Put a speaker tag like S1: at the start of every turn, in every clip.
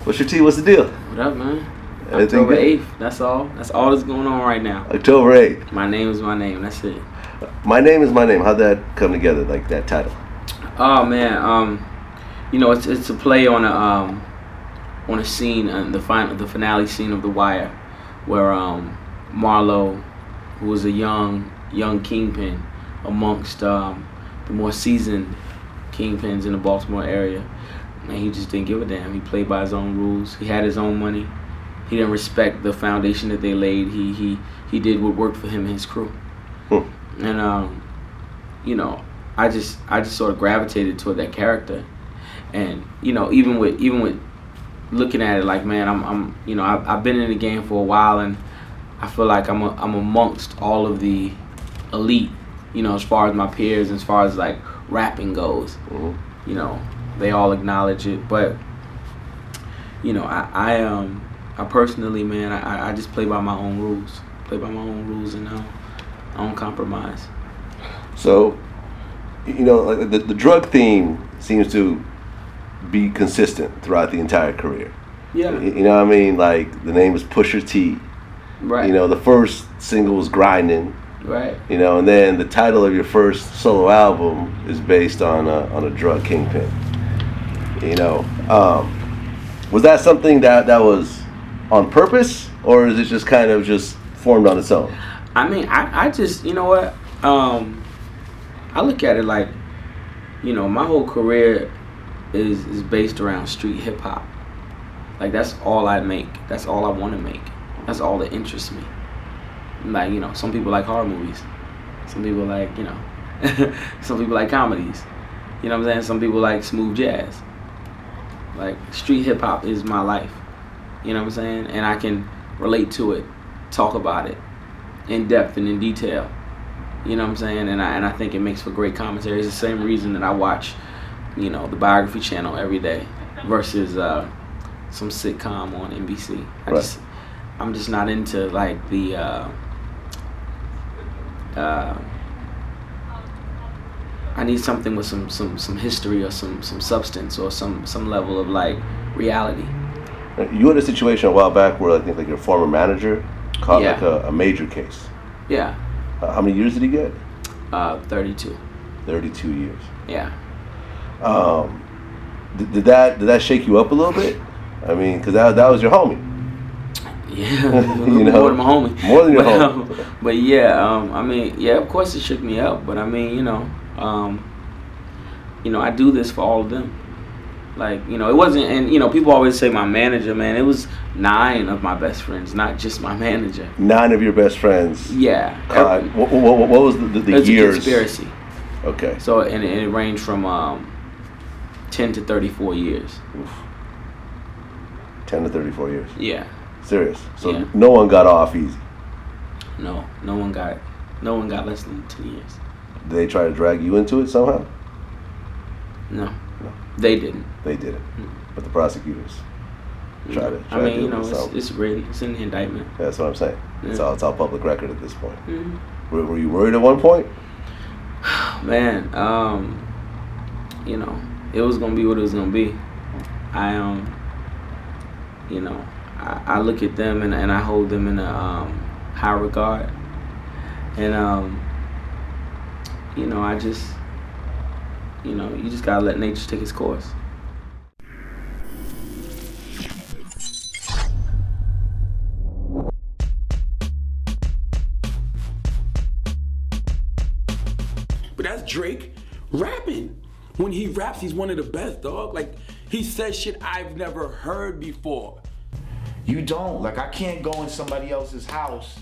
S1: Pusha T, what's the deal?
S2: What up, man?
S1: Anything
S2: October
S1: good?
S2: 8th. That's all. That's all that's going on right now.
S1: October 8th.
S2: My name is my name. That's it.
S1: My name is my name. How'd that come together, like that title?
S2: Oh man. It's a play on a scene, the finale scene of The Wire, where Marlo, who was a young kingpin amongst the more seasoned kingpins in the Baltimore area, and he just didn't give a damn. He played by his own rules. He had his own money. He didn't respect the foundation that they laid. He did what worked for him and his crew. And I just sort of gravitated toward that character. And even with looking at it like, man, I've been in the game for a while, and I feel like I'm amongst all of the elite, as far as my peers, as far as like rapping goes. They all acknowledge it, but I personally, man, I just play by my own rules. And I don't compromise.
S1: So, like the drug theme seems to be consistent throughout the entire career.
S2: Yeah.
S1: You know what I mean? Like, the name is Pusha T.
S2: Right.
S1: The first single was Grindin'.
S2: Right.
S1: And then the title of your first solo album is based on a drug kingpin. Was that something that was on purpose, or is it just kind of just formed on its own?
S2: I mean, I just, I look at it like, my whole career is based around street hip hop. Like, that's all I make. That's all I want to make. That's all that interests me. Like, some people like horror movies. Some people like, some people like comedies. You know what I'm saying? Some people like smooth jazz. Like, street hip hop is my life. You know what I'm saying? And I can relate to it, talk about it in depth and in detail. You know what I'm saying? And I think it makes for great commentary. It's the same reason that I watch, the Biography Channel every day versus some sitcom on NBC. I'm just not into like the I need something with some history or some substance or some level of like reality.
S1: You had a situation a while back where I think like your former manager caught like a major case.
S2: Yeah.
S1: How many years did he get?
S2: 32.
S1: 32 years.
S2: Yeah.
S1: Did that shake you up a little bit? I mean, because that was your homie.
S2: Yeah, more than my homie.
S1: More than your homie.
S2: But yeah, of course it shook me up. But I mean, I do this for all of them. Like, it wasn't, and people always say my manager, man. It was 9 of my best friends, not just my manager. 9
S1: of your best friends.
S2: Yeah.
S1: What was the
S2: it was
S1: years?
S2: A conspiracy.
S1: Okay.
S2: So and it ranged from 10 to 34 years.
S1: Oof. 10 to 34 years.
S2: Yeah.
S1: Serious. So no one got off easy.
S2: No one got less than 10 years.
S1: Did they try to drag you into it somehow?
S2: No. They didn't.
S1: They didn't. But the prosecutors tried to.
S2: I mean, it's written. It's in the indictment.
S1: Yeah, that's what I'm saying. Yeah. It's all public record at this point.
S2: Mm-hmm.
S1: Were you worried at one point?
S2: Man, it was gonna be what it was gonna be. I look at them and I hold them in a high regard, and I just, you just gotta let nature take its course.
S3: But that's Drake rapping. When he raps, he's one of the best, dog. Like, he says shit I've never heard before.
S4: You don't. Like, I can't go in somebody else's house,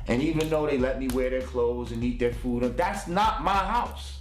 S4: and even though they let me wear their clothes and eat their food, that's not my house.